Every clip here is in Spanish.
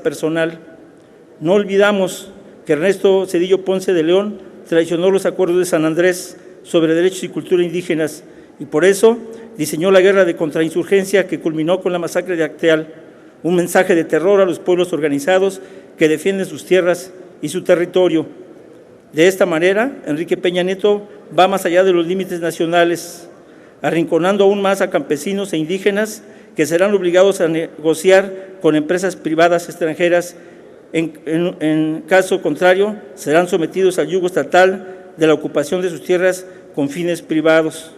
personal. No olvidamos que Ernesto Zedillo Ponce de León traicionó los acuerdos de San Andrés sobre derechos y cultura indígenas y por eso diseñó la guerra de contrainsurgencia que culminó con la masacre de Acteal, un mensaje de terror a los pueblos organizados que defienden sus tierras y su territorio. De esta manera, Enrique Peña Nieto va más allá de los límites nacionales, arrinconando aún más a campesinos e indígenas que serán obligados a negociar con empresas privadas extranjeras. En caso contrario, serán sometidos al yugo estatal de la ocupación de sus tierras con fines privados.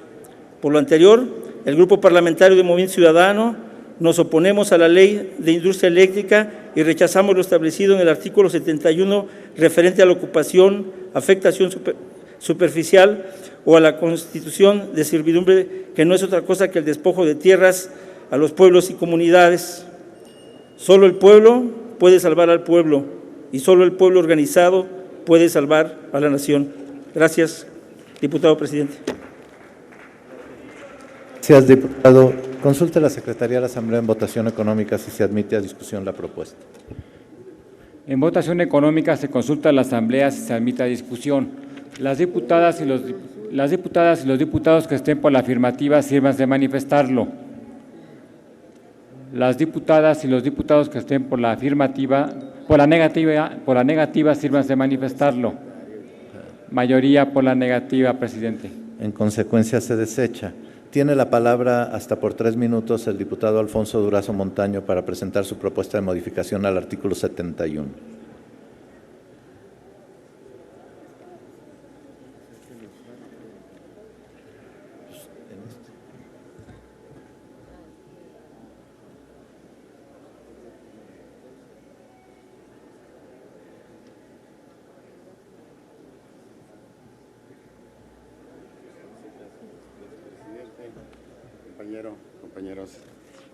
Por lo anterior, el Grupo Parlamentario de Movimiento Ciudadano nos oponemos a la Ley de Industria Eléctrica y rechazamos lo establecido en el artículo 71 referente a la ocupación, afectación superficial o a la constitución de servidumbre, que no es otra cosa que el despojo de tierras a los pueblos y comunidades. Solo el pueblo puede salvar al pueblo y solo el pueblo organizado puede salvar a la nación. Gracias, diputado presidente. Gracias, diputado. Consulte a la Secretaría de la Asamblea en votación económica si se admite a discusión la propuesta. En votación económica se consulta a la Asamblea si se admite a discusión. Las diputadas y los diputados que estén por la afirmativa sírvanse de manifestarlo. Las diputadas y los diputados que estén por la negativa sírvanse de manifestarlo. Mayoría por la negativa, presidente. En consecuencia se desecha. Tiene la palabra hasta por 3 minutos el diputado Alfonso Durazo Montaño para presentar su propuesta de modificación al artículo 71.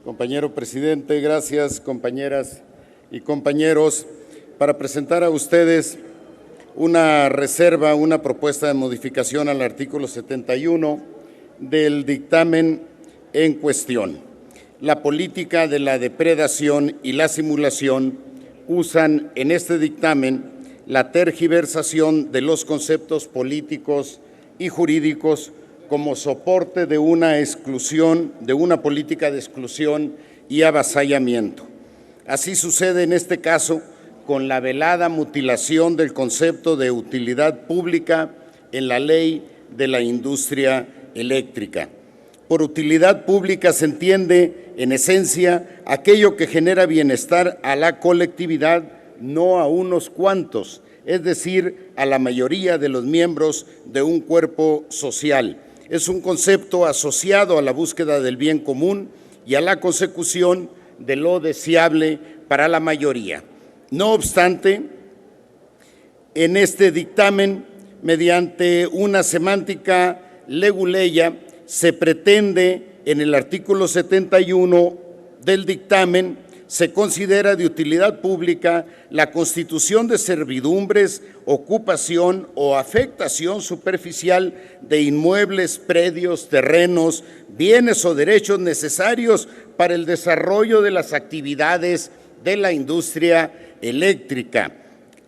Compañero presidente, gracias compañeras y compañeros, para presentar a ustedes una reserva, una propuesta de modificación al artículo 71 del dictamen en cuestión. La política de la depredación y la simulación usan en este dictamen la tergiversación de los conceptos políticos y jurídicos como soporte de una exclusión, de una política de exclusión y avasallamiento. Así sucede en este caso con la velada mutilación del concepto de utilidad pública en la Ley de la Industria Eléctrica. Por utilidad pública se entiende, en esencia, aquello que genera bienestar a la colectividad, no a unos cuantos, es decir, a la mayoría de los miembros de un cuerpo social. Es un concepto asociado a la búsqueda del bien común y a la consecución de lo deseable para la mayoría. No obstante, en este dictamen, mediante una semántica leguleya, se pretende, en el artículo 71 del dictamen, se considera de utilidad pública la constitución de servidumbres, ocupación o afectación superficial de inmuebles, predios, terrenos, bienes o derechos necesarios para el desarrollo de las actividades de la industria eléctrica.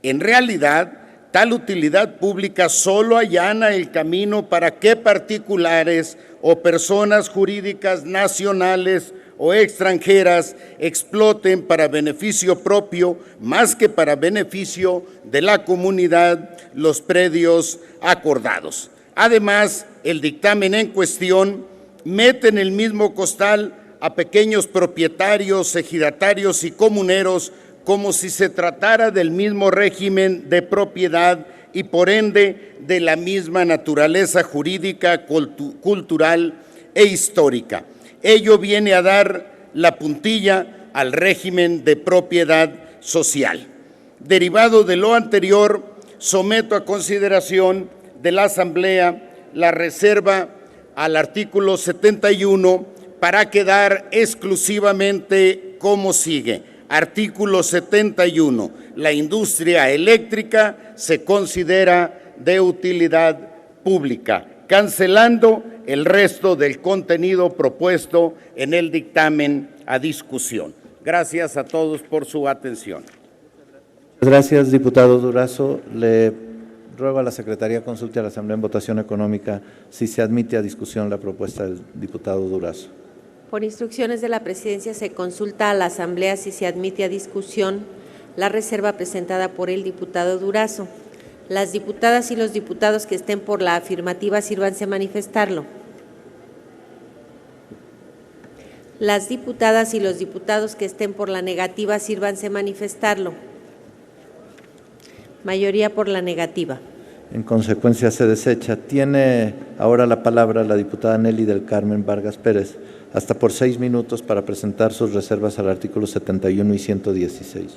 En realidad, tal utilidad pública solo allana el camino para que particulares o personas jurídicas nacionales o extranjeras exploten para beneficio propio, más que para beneficio de la comunidad, los predios acordados. Además, el dictamen en cuestión mete en el mismo costal a pequeños propietarios, ejidatarios y comuneros como si se tratara del mismo régimen de propiedad y por ende de la misma naturaleza jurídica, cultural e histórica. Ello viene a dar la puntilla al régimen de propiedad social. Derivado de lo anterior, someto a consideración de la Asamblea la reserva al artículo 71 para quedar exclusivamente como sigue. Artículo 71. La industria eléctrica se considera de utilidad pública, cancelando el resto del contenido propuesto en el dictamen a discusión. Gracias a todos por su atención. Gracias, diputado Durazo. Le ruego a la Secretaría consulte a la Asamblea en votación económica si se admite a discusión la propuesta del diputado Durazo. Por instrucciones de la Presidencia se consulta a la Asamblea si se admite a discusión la reserva presentada por el diputado Durazo. Las diputadas y los diputados que estén por la afirmativa sírvanse a manifestarlo. Las diputadas y los diputados que estén por la negativa sírvanse a manifestarlo. Mayoría por la negativa. En consecuencia, se desecha. Tiene ahora la palabra la diputada Nelly del Carmen Vargas Pérez, hasta por 6 minutos para presentar sus reservas al artículo 71 y 116.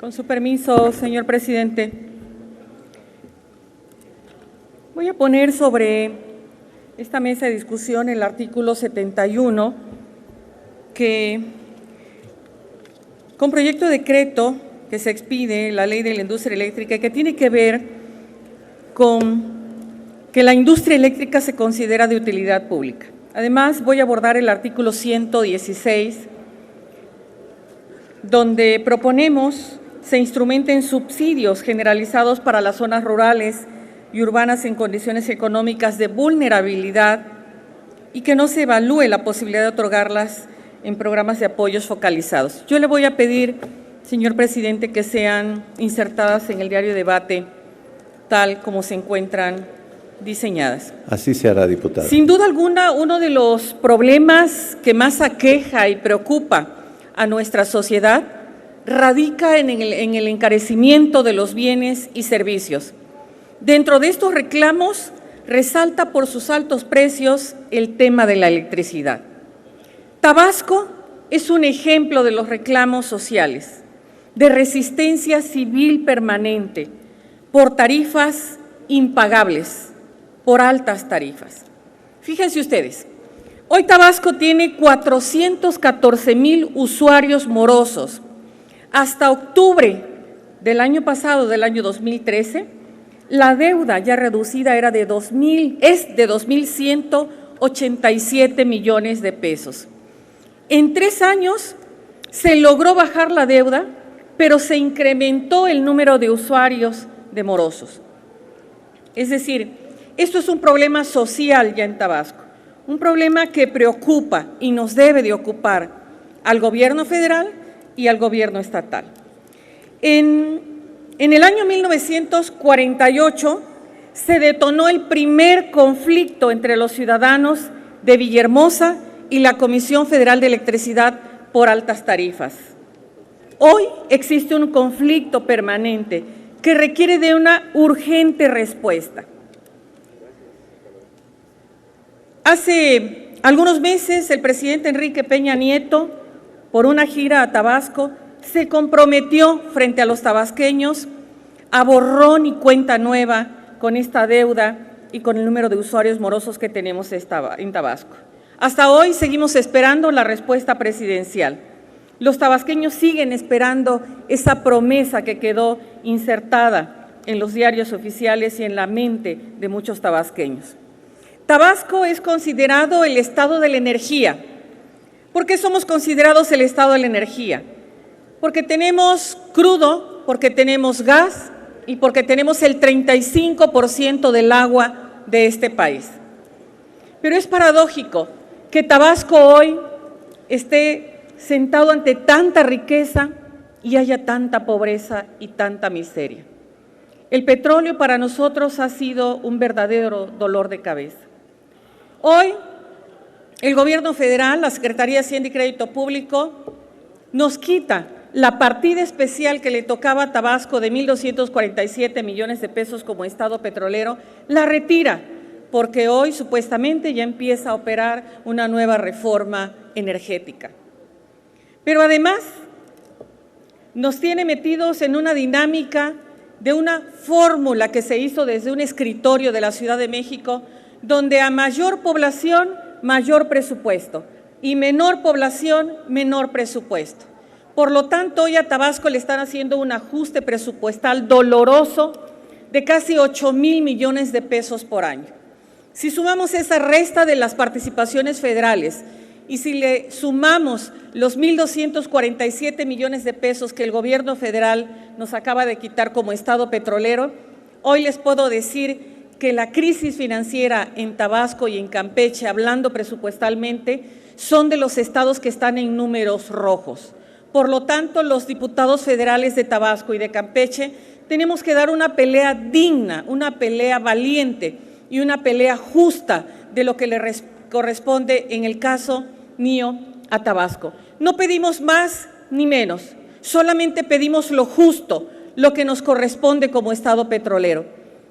Con su permiso, señor presidente, voy a poner sobre esta mesa de discusión el artículo 71, que con proyecto de decreto que se expide la Ley de la Industria Eléctrica, que tiene que ver con que la industria eléctrica se considera de utilidad pública. Además, voy a abordar el artículo 116, donde proponemos se instrumenten subsidios generalizados para las zonas rurales y urbanas en condiciones económicas de vulnerabilidad y que no se evalúe la posibilidad de otorgarlas en programas de apoyos focalizados. Yo le voy a pedir, señor presidente, que sean insertadas en el diario de debate tal como se encuentran diseñadas. Así se hará, diputada. Sin duda alguna, uno de los problemas que más aqueja y preocupa a nuestra sociedad radica en el encarecimiento de los bienes y servicios. Dentro de estos reclamos, resalta por sus altos precios el tema de la electricidad. Tabasco es un ejemplo de los reclamos sociales, de resistencia civil permanente, por tarifas impagables, por altas tarifas. Fíjense ustedes, hoy Tabasco tiene 414,000 usuarios morosos. Hasta octubre del año pasado, del año 2013, la deuda ya reducida es de 2,187 millones de pesos. En 3 años se logró bajar la deuda, pero se incrementó el número de usuarios de morosos. Es decir, esto es un problema social ya en Tabasco, un problema que preocupa y nos debe de ocupar al gobierno federal y al gobierno estatal. En el año 1948 se detonó el primer conflicto entre los ciudadanos de Villahermosa y la Comisión Federal de Electricidad por altas tarifas. Hoy existe un conflicto permanente que requiere de una urgente respuesta. Hace algunos meses el presidente Enrique Peña Nieto, por una gira a Tabasco, se comprometió frente a los tabasqueños a borrón y cuenta nueva con esta deuda y con el número de usuarios morosos que tenemos en Tabasco. Hasta hoy seguimos esperando la respuesta presidencial. Los tabasqueños siguen esperando esa promesa que quedó insertada en los diarios oficiales y en la mente de muchos tabasqueños. Tabasco es considerado el estado de la energía. ¿Por qué somos considerados el estado de la energía? Porque tenemos crudo, porque tenemos gas y porque tenemos el 35% del agua de este país. Pero es paradójico que Tabasco hoy esté sentado ante tanta riqueza y haya tanta pobreza y tanta miseria. El petróleo para nosotros ha sido un verdadero dolor de cabeza. Hoy, el gobierno federal, la Secretaría de Hacienda y Crédito Público, nos quita la partida especial que le tocaba a Tabasco de 1,247 millones de pesos como estado petrolero, la retira, porque hoy supuestamente ya empieza a operar una nueva reforma energética. Pero además nos tiene metidos en una dinámica de una fórmula que se hizo desde un escritorio de la Ciudad de México, donde a mayor población, mayor presupuesto, y menor población, menor presupuesto. Por lo tanto, hoy a Tabasco le están haciendo un ajuste presupuestal doloroso de casi 8,000 millones de pesos por año. Si sumamos esa resta de las participaciones federales y si le sumamos los 1,247 millones de pesos que el gobierno federal nos acaba de quitar como Estado petrolero, hoy les puedo decir que la crisis financiera en Tabasco y en Campeche, hablando presupuestalmente, son de los estados que están en números rojos. Por lo tanto, los diputados federales de Tabasco y de Campeche tenemos que dar una pelea digna, una pelea valiente y una pelea justa de lo que le corresponde, en el caso mío, a Tabasco. No pedimos más ni menos, solamente pedimos lo justo, lo que nos corresponde como Estado petrolero.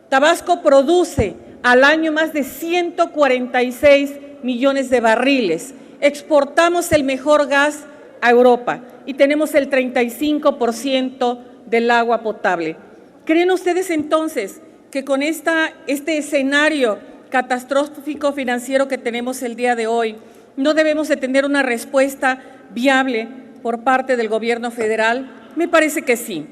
Tabasco produce al año más de 146 millones de barriles. Exportamos el mejor gas a Europa y tenemos el 35% del agua potable. ¿Creen ustedes entonces que con este escenario catastrófico financiero que tenemos el día de hoy, no debemos de tener una respuesta viable por parte del gobierno federal? Me parece que sí.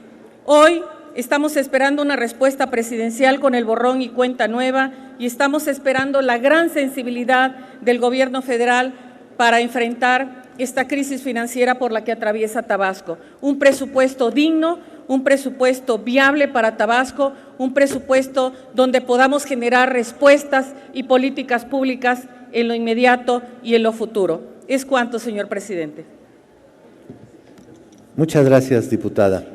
Hoy estamos esperando una respuesta presidencial con el borrón y cuenta nueva y estamos esperando la gran sensibilidad del gobierno federal para enfrentar esta crisis financiera por la que atraviesa Tabasco. Un presupuesto digno, un presupuesto viable para Tabasco, un presupuesto donde podamos generar respuestas y políticas públicas en lo inmediato y en lo futuro. Es cuanto, señor presidente. Muchas gracias, diputada.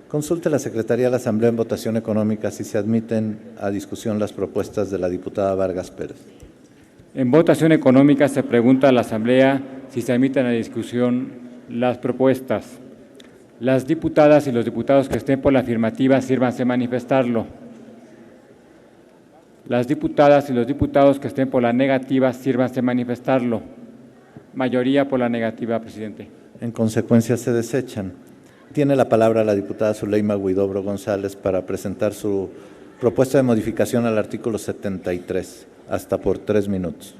Consulte la Secretaría de la Asamblea en votación económica si se admiten a discusión las propuestas de la diputada Vargas Pérez. En votación económica se pregunta a la Asamblea si se admiten a discusión las propuestas. Las diputadas y los diputados que estén por la afirmativa, sírvanse manifestarlo. Las diputadas y los diputados que estén por la negativa, sírvanse manifestarlo. Mayoría por la negativa, presidente. En consecuencia, se desechan. Tiene la palabra la diputada Zuleima Huidobro González para presentar su propuesta de modificación al artículo 73, hasta por 3 minutos.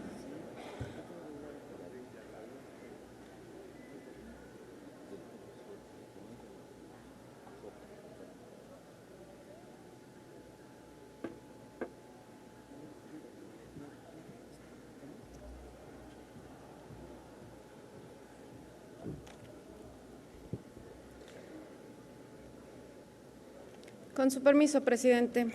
Con su permiso, presidente.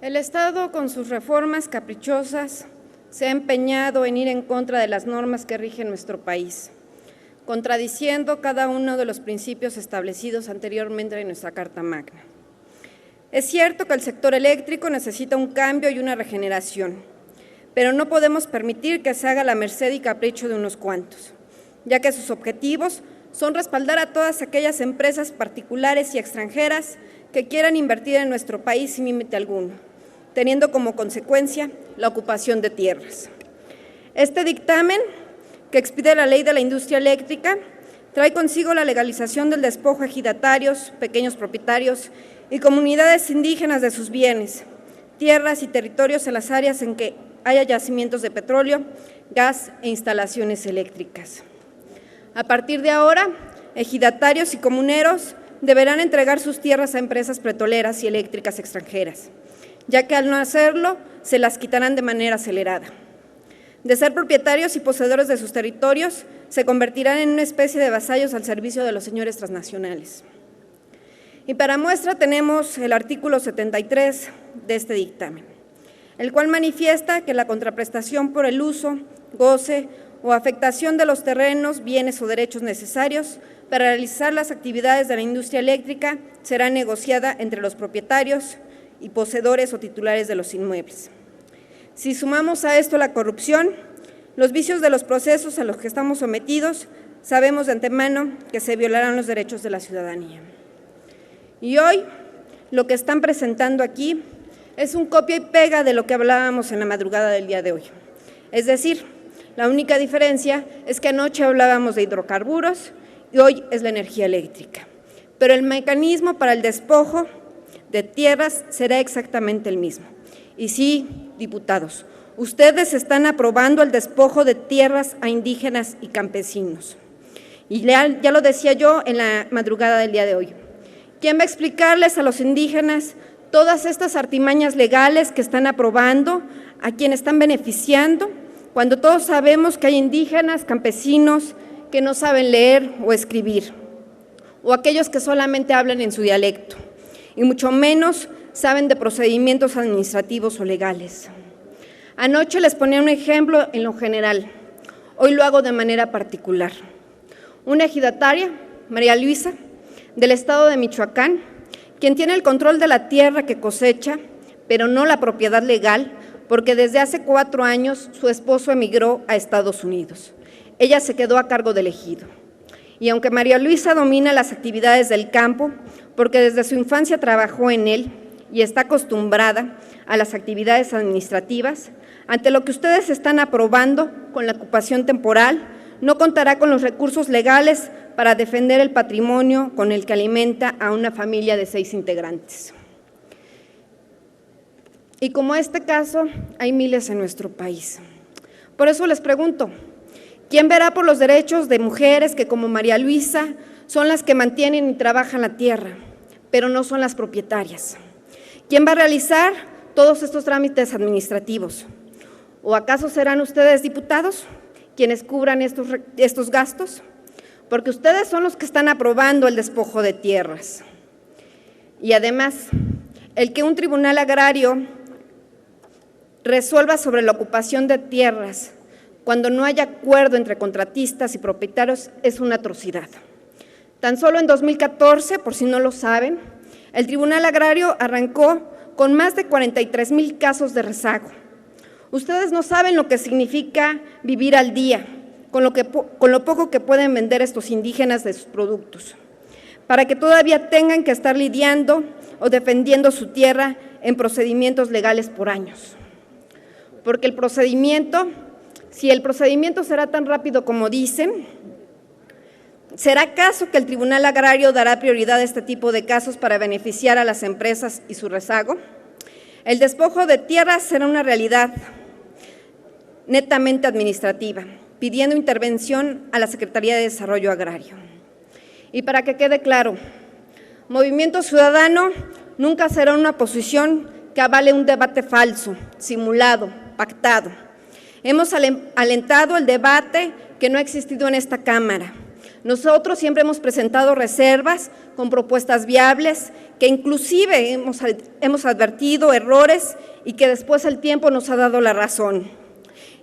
El Estado, con sus reformas caprichosas, se ha empeñado en ir en contra de las normas que rigen nuestro país, contradiciendo cada uno de los principios establecidos anteriormente en nuestra Carta Magna. Es cierto que el sector eléctrico necesita un cambio y una regeneración, pero no podemos permitir que se haga la merced y capricho de unos cuantos, ya que sus objetivos son respaldar a todas aquellas empresas particulares y extranjeras que quieran invertir en nuestro país sin límite alguno, teniendo como consecuencia la ocupación de tierras. Este dictamen, que expide la Ley de la Industria Eléctrica, trae consigo la legalización del despojo a ejidatarios, pequeños propietarios y comunidades indígenas de sus bienes, tierras y territorios en las áreas en que haya yacimientos de petróleo, gas e instalaciones eléctricas. A partir de ahora, ejidatarios y comuneros deberán entregar sus tierras a empresas petroleras y eléctricas extranjeras, ya que al no hacerlo, se las quitarán de manera acelerada. De ser propietarios y poseedores de sus territorios, se convertirán en una especie de vasallos al servicio de los señores transnacionales. Y para muestra tenemos el artículo 73 de este dictamen, el cual manifiesta que la contraprestación por el uso, goce o afectación de los terrenos, bienes o derechos necesarios para realizar las actividades de la industria eléctrica será negociada entre los propietarios y poseedores o titulares de los inmuebles. Si sumamos a esto la corrupción, los vicios de los procesos a los que estamos sometidos, sabemos de antemano que se violarán los derechos de la ciudadanía. Y hoy, lo que están presentando aquí es un copia y pega de lo que hablábamos en la madrugada del día de hoy. Es decir, La única diferencia es que anoche hablábamos de hidrocarburos y hoy es la energía eléctrica. Pero el mecanismo para el despojo de tierras será exactamente el mismo. Y sí, diputados, ustedes están aprobando el despojo de tierras a indígenas y campesinos. Y ya lo decía yo en la madrugada del día de hoy. ¿Quién va a explicarles a los indígenas todas estas artimañas legales que están aprobando, a quien están beneficiando, cuando todos sabemos que hay indígenas, campesinos que no saben leer o escribir, o aquellos que solamente hablan en su dialecto, y mucho menos saben de procedimientos administrativos o legales? Anoche les ponía un ejemplo en lo general, hoy lo hago de manera particular. Una ejidataria, María Luisa, del estado de Michoacán, quien tiene el control de la tierra que cosecha, pero no la propiedad legal, porque desde hace 4 años su esposo emigró a Estados Unidos. Ella se quedó a cargo del ejido. Y aunque María Luisa domina las actividades del campo, porque desde su infancia trabajó en él y está acostumbrada a las actividades administrativas, ante lo que ustedes están aprobando con la ocupación temporal, no contará con los recursos legales para defender el patrimonio con el que alimenta a una familia de 6 integrantes. Y como este caso, hay miles en nuestro país. Por eso les pregunto, ¿quién verá por los derechos de mujeres que, como María Luisa, son las que mantienen y trabajan la tierra, pero no son las propietarias? ¿Quién va a realizar todos estos trámites administrativos? ¿O acaso serán ustedes, diputados, quienes cubran estos gastos? Porque ustedes son los que están aprobando el despojo de tierras. Y además, el que un tribunal agrario resuelva sobre la ocupación de tierras cuando no haya acuerdo entre contratistas y propietarios es una atrocidad. Tan solo en 2014, por si no lo saben, el Tribunal Agrario arrancó con más de 43,000 casos de rezago. Ustedes no saben lo que significa vivir al día, con lo poco que pueden vender estos indígenas de sus productos, para que todavía tengan que estar lidiando o defendiendo su tierra en procedimientos legales por años. Porque si el procedimiento será tan rápido como dicen, ¿será acaso que el Tribunal Agrario dará prioridad a este tipo de casos para beneficiar a las empresas y su rezago? El despojo de tierras será una realidad netamente administrativa, pidiendo intervención a la Secretaría de Desarrollo Agrario. Y para que quede claro, Movimiento Ciudadano nunca será una posición que avale un debate falso, simulado, pactado. Hemos alentado el debate que no ha existido en esta Cámara. Nosotros siempre hemos presentado reservas con propuestas viables, que inclusive hemos advertido errores y que después el tiempo nos ha dado la razón.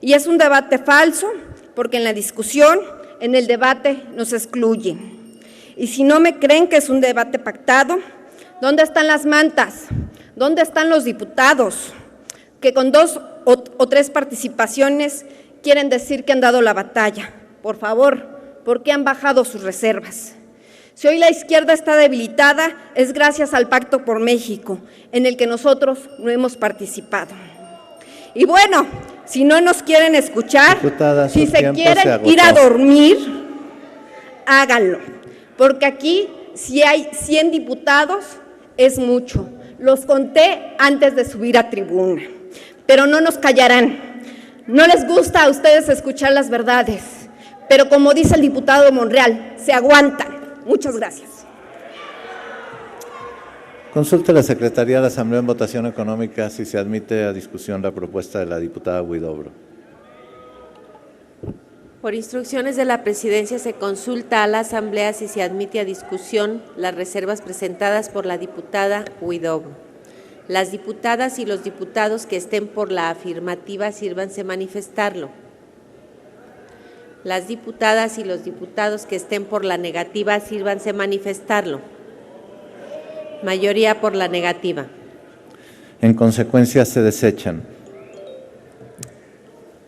Y es un debate falso, porque en la discusión, en el debate, nos excluyen. Y si no me creen que es un debate pactado, ¿dónde están las mantas? ¿Dónde están los diputados que con 2 o 3 participaciones quieren decir que han dado la batalla? Por favor, ¿por qué han bajado sus reservas? Si hoy la izquierda está debilitada, es gracias al Pacto por México, en el que nosotros no hemos participado. Y bueno, si no nos quieren escuchar, Diputada, si se tiempo quieren se ir a agotó. dormir, háganlo, porque aquí si hay 100 diputados es mucho. Los conté antes de subir a tribuna, pero no nos callarán. No les gusta a ustedes escuchar las verdades, pero como dice el diputado Monreal, se aguantan. Muchas gracias. Consulte la Secretaría de la Asamblea en votación económica si se admite a discusión la propuesta de la diputada Huidobro. Por instrucciones de la Presidencia, se consulta a la Asamblea si se admite a discusión las reservas presentadas por la diputada Huidobro. Las diputadas y los diputados que estén por la afirmativa, sírvanse manifestarlo. Las diputadas y los diputados que estén por la negativa, sírvanse manifestarlo. Mayoría por la negativa. En consecuencia, se desechan.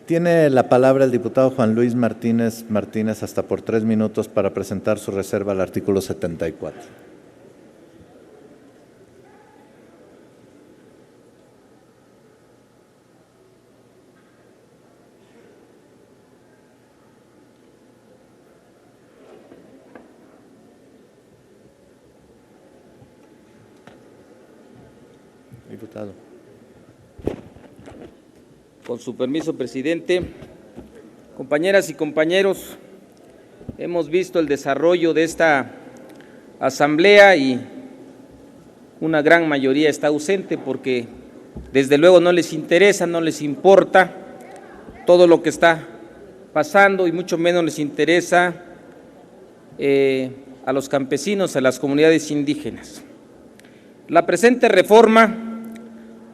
Tiene la palabra el diputado Juan Luis Martínez hasta por 3 minutos para presentar su reserva al artículo 74. Diputado. Con su permiso, presidente. Compañeras y compañeros, hemos visto el desarrollo de esta asamblea y una gran mayoría está ausente porque desde luego no les interesa, no les importa todo lo que está pasando y mucho menos les interesa a los campesinos, a las comunidades indígenas. La presente reforma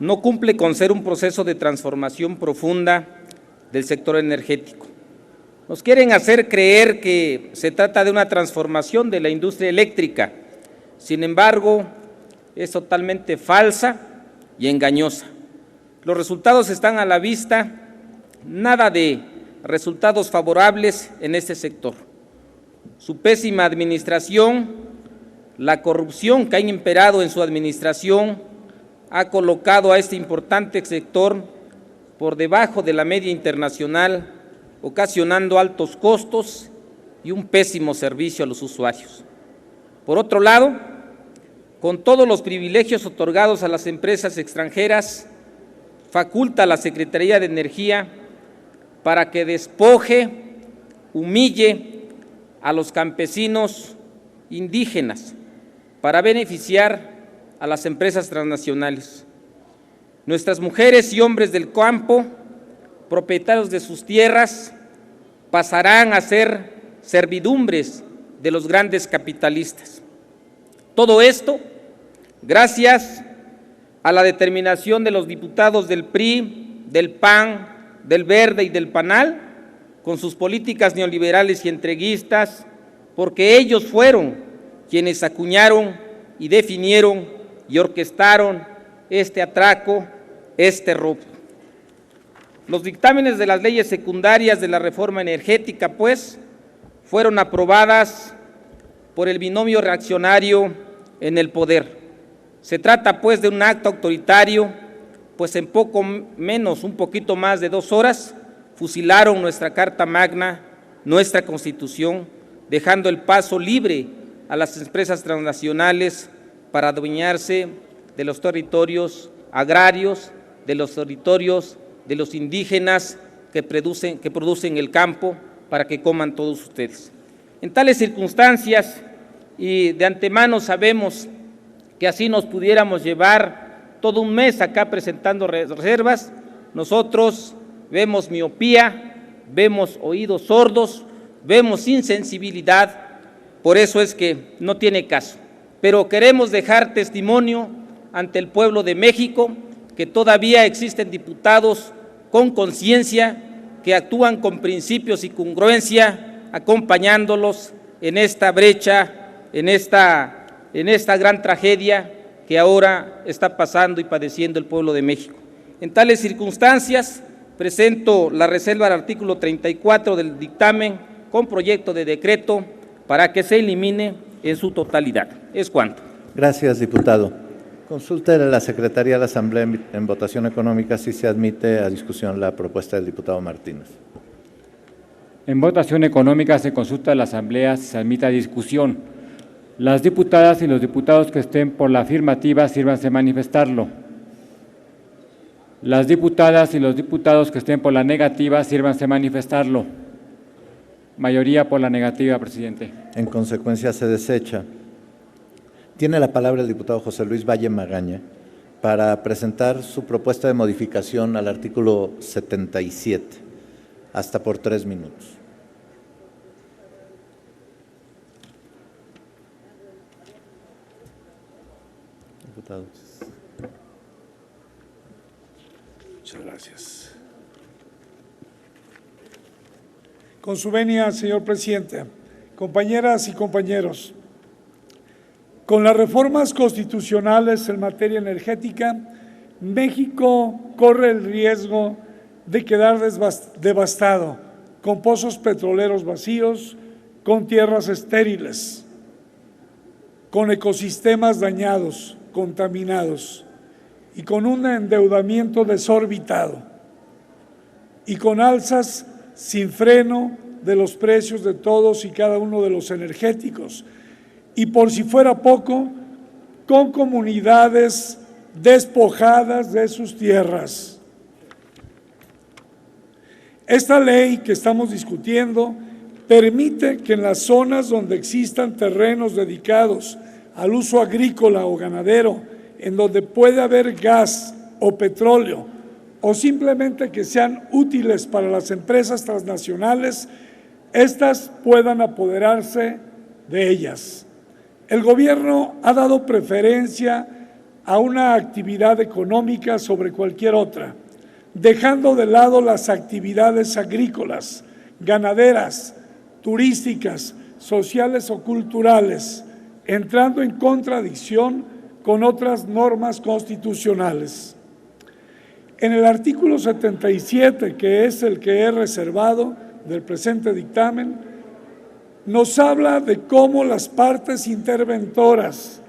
no cumple con ser un proceso de transformación profunda del sector energético. Nos quieren hacer creer que se trata de una transformación de la industria eléctrica, sin embargo, es totalmente falsa y engañosa. Los resultados están a la vista, nada de resultados favorables en este sector. Su pésima administración, la corrupción que ha imperado en su administración, ha colocado a este importante sector por debajo de la media internacional, ocasionando altos costos y un pésimo servicio a los usuarios. Por otro lado, con todos los privilegios otorgados a las empresas extranjeras, faculta a la Secretaría de Energía para que despoje, humille a los campesinos indígenas para beneficiar a las empresas transnacionales. Nuestras mujeres y hombres del campo, propietarios de sus tierras, pasarán a ser servidumbres de los grandes capitalistas. Todo esto gracias a la determinación de los diputados del PRI, del PAN, del Verde y del PANAL, con sus políticas neoliberales y entreguistas, porque ellos fueron quienes acuñaron y definieron y orquestaron este atraco, este robo. Los dictámenes de las leyes secundarias de la reforma energética, pues, fueron aprobadas por el binomio reaccionario en el poder. Se trata, pues, de un acto autoritario, pues en poco menos, un poquito más de 2 horas, fusilaron nuestra Carta Magna, nuestra Constitución, dejando el paso libre a las empresas transnacionales para adueñarse de los territorios agrarios, de los territorios de los indígenas que producen el campo para que coman todos ustedes. En tales circunstancias, y de antemano sabemos que así nos pudiéramos llevar todo un mes acá presentando reservas, nosotros vemos miopía, vemos oídos sordos, vemos insensibilidad, por eso es que no tiene caso. Pero queremos dejar testimonio ante el pueblo de México que todavía existen diputados con conciencia que actúan con principios y congruencia, acompañándolos en esta brecha, en esta gran tragedia que ahora está pasando y padeciendo el pueblo de México. En tales circunstancias, presento la reserva al artículo 34 del dictamen con proyecto de decreto para que se elimine en su totalidad. Es cuanto. Gracias, diputado. Consulte a la Secretaría de la Asamblea en votación económica si se admite a discusión la propuesta del diputado Martínez. En votación económica se consulta a la Asamblea si se admite a discusión. Las diputadas y los diputados que estén por la afirmativa, sírvanse manifestarlo. Las diputadas y los diputados que estén por la negativa, sírvanse manifestarlo. Mayoría por la negativa, presidente. En consecuencia, se desecha. Tiene la palabra el diputado José Luis Valle Magaña para presentar su propuesta de modificación al artículo 77, hasta por 3 minutos. Diputado. Muchas gracias. Con su venia, señor presidente, compañeras y compañeros, con las reformas constitucionales en materia energética, México corre el riesgo de quedar devastado, con pozos petroleros vacíos, con tierras estériles, con ecosistemas dañados, contaminados, y con un endeudamiento desorbitado, y con alzas sin freno de los precios de todos y cada uno de los energéticos, y por si fuera poco, con comunidades despojadas de sus tierras. Esta ley que estamos discutiendo permite que en las zonas donde existan terrenos dedicados al uso agrícola o ganadero, en donde puede haber gas o petróleo, o simplemente que sean útiles para las empresas transnacionales, éstas puedan apoderarse de ellas. El gobierno ha dado preferencia a una actividad económica sobre cualquier otra, dejando de lado las actividades agrícolas, ganaderas, turísticas, sociales o culturales, entrando en contradicción con otras normas constitucionales. En el artículo 77, que es el que he reservado del presente dictamen, nos habla de cómo las partes interventoras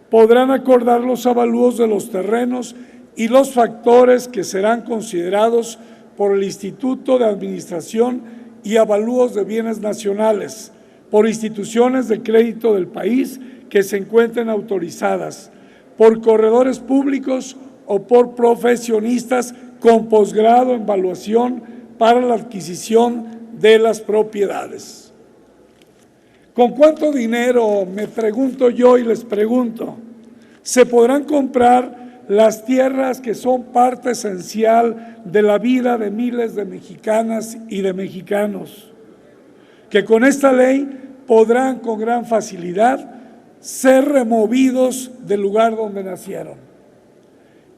podrán acordar los avalúos de los terrenos y los factores que serán considerados por el Instituto de Administración y Avalúos de Bienes Nacionales, por instituciones de crédito del país que se encuentren autorizadas, por corredores públicos o por profesionistas con posgrado en evaluación para la adquisición de las propiedades. ¿Con cuánto dinero, me pregunto yo y les pregunto, se podrán comprar las tierras que son parte esencial de la vida de miles de mexicanas y de mexicanos, que con esta ley podrán con gran facilidad ser removidos del lugar donde nacieron?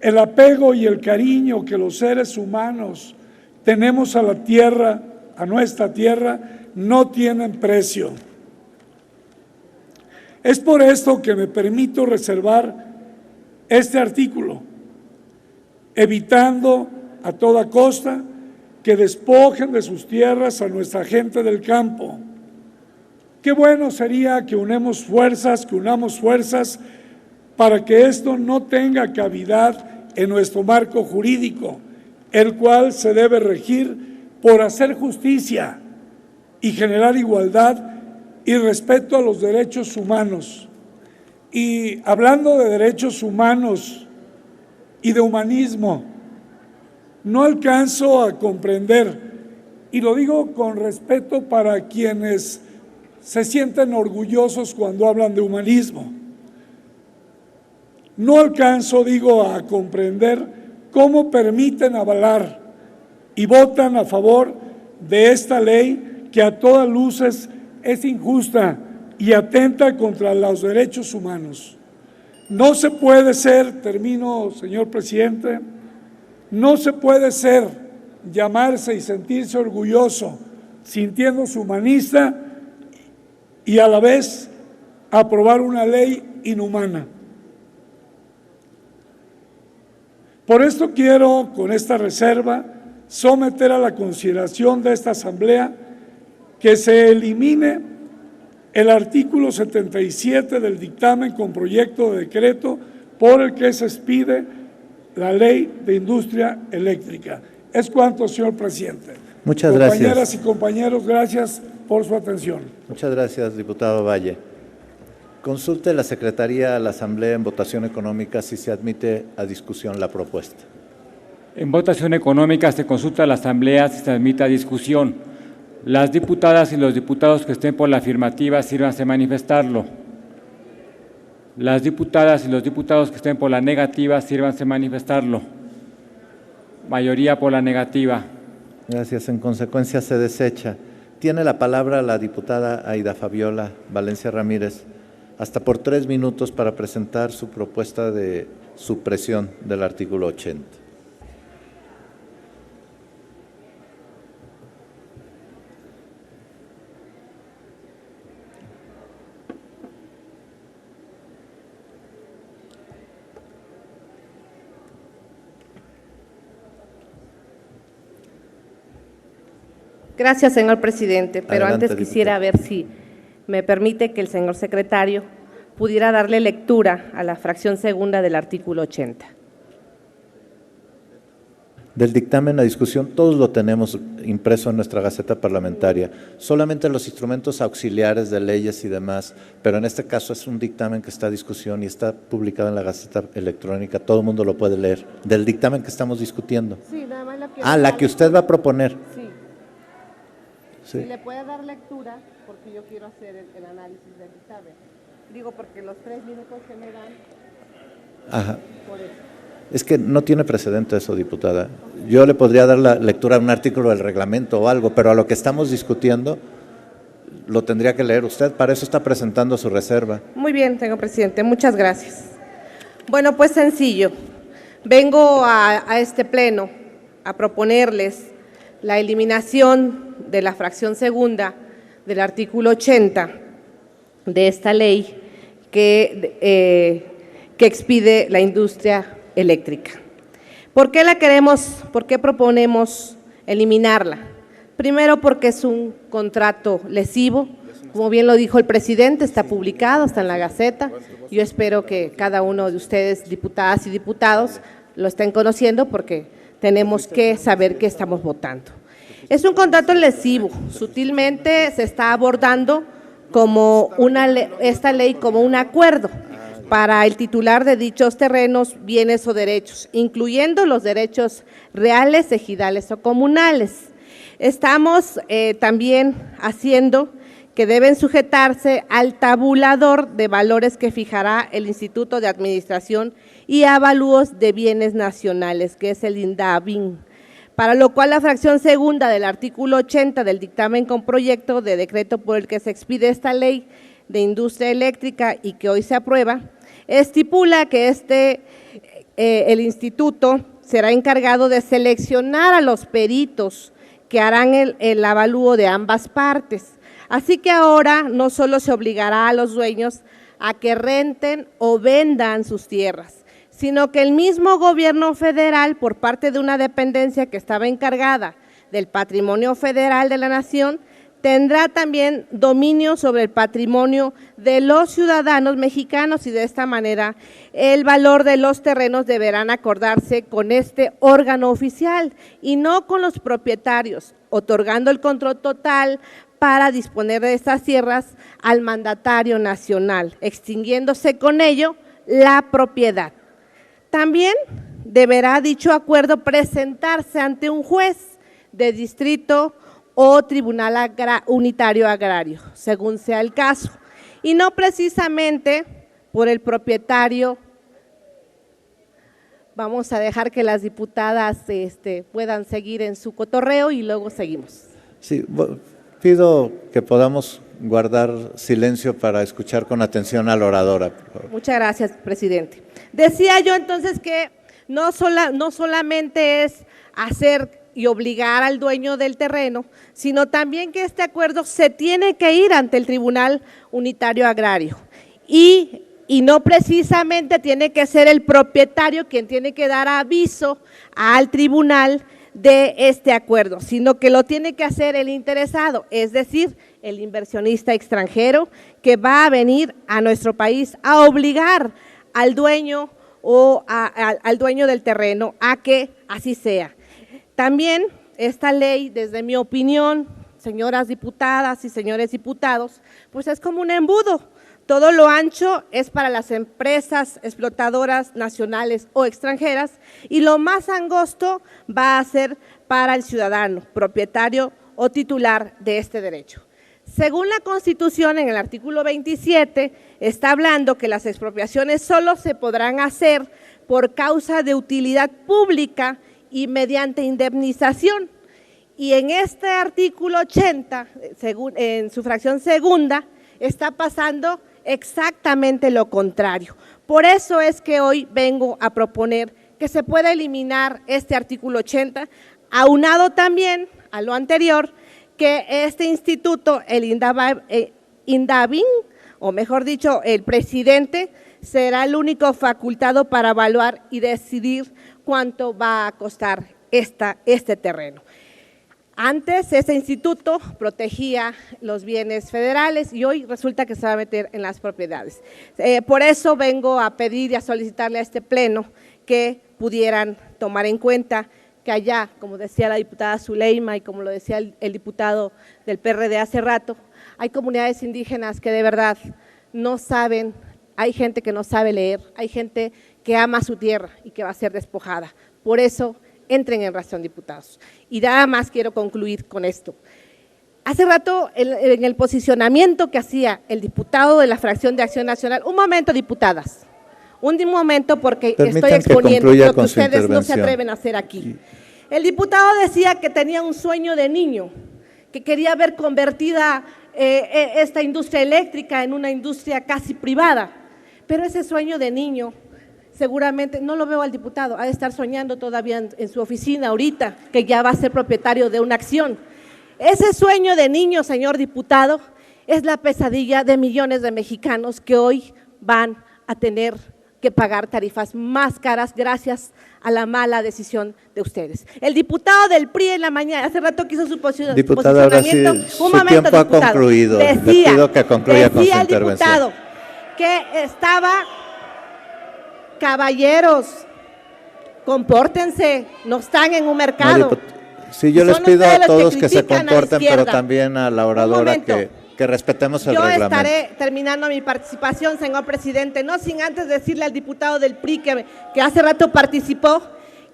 El apego y el cariño que los seres humanos tenemos a la tierra, a nuestra tierra, no tienen precio. Es por esto que me permito reservar este artículo, evitando a toda costa que despojen de sus tierras a nuestra gente del campo. Qué bueno sería que unamos fuerzas para que esto no tenga cavidad en nuestro marco jurídico, el cual se debe regir por hacer justicia y generar igualdad y respeto a los derechos humanos. Y hablando de derechos humanos y de humanismo, no alcanzo a comprender, y lo digo con respeto para quienes se sienten orgullosos cuando hablan de humanismo, no alcanzo, a comprender cómo permiten avalar y votan a favor de esta ley que a todas luces es injusta y atenta contra los derechos humanos. No se puede ser, termino, señor presidente, no se puede ser, llamarse y sentirse orgulloso, sintiéndose humanista y a la vez aprobar una ley inhumana. Por esto quiero, con esta reserva, someter a la consideración de esta Asamblea que se elimine el artículo 77 del dictamen con proyecto de decreto por el que se expide la Ley de Industria Eléctrica. Es cuanto, señor presidente. Muchas gracias. Compañeras y compañeros, gracias por su atención. Muchas gracias, diputado Valle. Consulte la Secretaría a la Asamblea en votación económica si se admite a discusión la propuesta. En votación económica se consulta a la Asamblea si se admite a discusión. Las diputadas y los diputados que estén por la afirmativa, sírvanse a manifestarlo. Las diputadas y los diputados que estén por la negativa, sírvanse a manifestarlo. Mayoría por la negativa. Gracias. En consecuencia, se desecha. Tiene la palabra la diputada Aida Fabiola Valencia Ramírez, hasta por 3 minutos para presentar su propuesta de supresión del artículo 80. Gracias, señor presidente, pero Adelante, antes quisiera ver si me permite que el señor secretario pudiera darle lectura a la fracción segunda del artículo 80. Del dictamen a discusión, todos lo tenemos impreso en nuestra Gaceta Parlamentaria, solamente los instrumentos auxiliares de leyes y demás, pero en este caso es un dictamen que está a discusión y está publicado en la Gaceta Electrónica, todo el mundo lo puede leer, del dictamen que estamos discutiendo. Sí, nada más la que usted va a proponer. Sí. Sí. Si le puede dar lectura, porque yo quiero hacer el análisis del dictamen. Digo, porque los 3 minutos que me dan… Ajá. Por eso. Es que no tiene precedente eso, diputada. Yo le podría dar la lectura a un artículo del reglamento o algo, pero a lo que estamos discutiendo lo tendría que leer usted. Para eso está presentando su reserva. Muy bien, señor presidente. Muchas gracias. Bueno, pues sencillo. Vengo a este pleno a proponerles la eliminación de la fracción segunda del artículo 80 de esta ley que expide la industria eléctrica. ¿Por qué la queremos, por qué proponemos eliminarla? Primero, porque es un contrato lesivo, como bien lo dijo el presidente, está publicado, está en la Gaceta. Yo espero que cada uno de ustedes, diputadas y diputados, lo estén conociendo porque tenemos que saber qué estamos votando. Es un contrato lesivo, sutilmente se está abordando como esta ley como un acuerdo para el titular de dichos terrenos, bienes o derechos, incluyendo los derechos reales, ejidales o comunales. Estamos también haciendo que deben sujetarse al tabulador de valores que fijará el Instituto de Administración y Avalúos de Bienes Nacionales, que es el INDABIN, para lo cual la fracción segunda del artículo 80 del dictamen con proyecto de decreto por el que se expide esta ley de industria eléctrica y que hoy se aprueba, estipula que el instituto será encargado de seleccionar a los peritos que harán el avalúo de ambas partes. Así que ahora no solo se obligará a los dueños a que renten o vendan sus tierras, sino que el mismo gobierno federal, por parte de una dependencia que estaba encargada del patrimonio federal de la nación, tendrá también dominio sobre el patrimonio de los ciudadanos mexicanos y de esta manera el valor de los terrenos deberán acordarse con este órgano oficial y no con los propietarios, otorgando el control total para disponer de estas tierras al mandatario nacional, extinguiéndose con ello la propiedad. También deberá dicho acuerdo presentarse ante un juez de distrito o tribunal unitario agrario, según sea el caso, y no precisamente por el propietario. Vamos a dejar que las diputadas puedan seguir en su cotorreo y luego seguimos. Sí, pido que podamos guardar silencio para escuchar con atención a la oradora, por favor. Muchas gracias, presidente. Decía yo entonces que no solamente es hacer y obligar al dueño del terreno, sino también que este acuerdo se tiene que ir ante el Tribunal Unitario Agrario y no precisamente tiene que ser el propietario quien tiene que dar aviso al tribunal de este acuerdo, sino que lo tiene que hacer el interesado, es decir, el inversionista extranjero que va a venir a nuestro país a obligar al dueño o al dueño del terreno a que así sea. También esta ley, desde mi opinión, señoras diputadas y señores diputados, pues es como un embudo. Todo lo ancho es para las empresas explotadoras nacionales o extranjeras y lo más angosto va a ser para el ciudadano, propietario o titular de este derecho. Según la Constitución, en el artículo 27, está hablando que las expropiaciones solo se podrán hacer por causa de utilidad pública y mediante indemnización. Y en este artículo 80, en su fracción segunda, está pasando exactamente lo contrario. Por eso es que hoy vengo a proponer que se pueda eliminar este artículo 80, aunado también a lo anterior, que este instituto, el INDABIN, o mejor dicho, el presidente, será el único facultado para evaluar y decidir cuánto va a costar este terreno. Antes ese instituto protegía los bienes federales y hoy resulta que se va a meter en las propiedades. Por eso vengo a pedir y a solicitarle a este pleno que pudieran tomar en cuenta que allá, como decía la diputada Zuleima y como lo decía el diputado del PRD hace rato, hay comunidades indígenas que de verdad no saben, hay gente que no sabe leer, hay gente que ama su tierra y que va a ser despojada. Por eso, entren en razón, diputados. Y nada más quiero concluir con esto. Hace rato, en el posicionamiento que hacía el diputado de la fracción de Acción Nacional, un momento, diputadas, un momento porque estoy exponiendo lo que ustedes no se atreven a hacer aquí. El diputado decía que tenía un sueño de niño, que quería ver convertida esta industria eléctrica en una industria casi privada, pero ese sueño de niño, seguramente, no lo veo al diputado, ha de estar soñando todavía en su oficina ahorita, que ya va a ser propietario de una acción. Ese sueño de niño, señor diputado, es la pesadilla de millones de mexicanos que hoy van a tener que pagar tarifas más caras gracias a la mala decisión de ustedes. El diputado del PRI en la mañana, hace rato que hizo su posicionamiento. Diputada, ahora sí, su tiempo ha concluido. Le pido que concluya con su intervención. Decía el diputado que estaba… Caballeros, compórtense, no están en un mercado. No, sí, yo les pido a todos que se comporten, pero también a la oradora que respetemos el reglamento. Yo estaré terminando mi participación, señor presidente, no sin antes decirle al diputado del PRI que hace rato participó,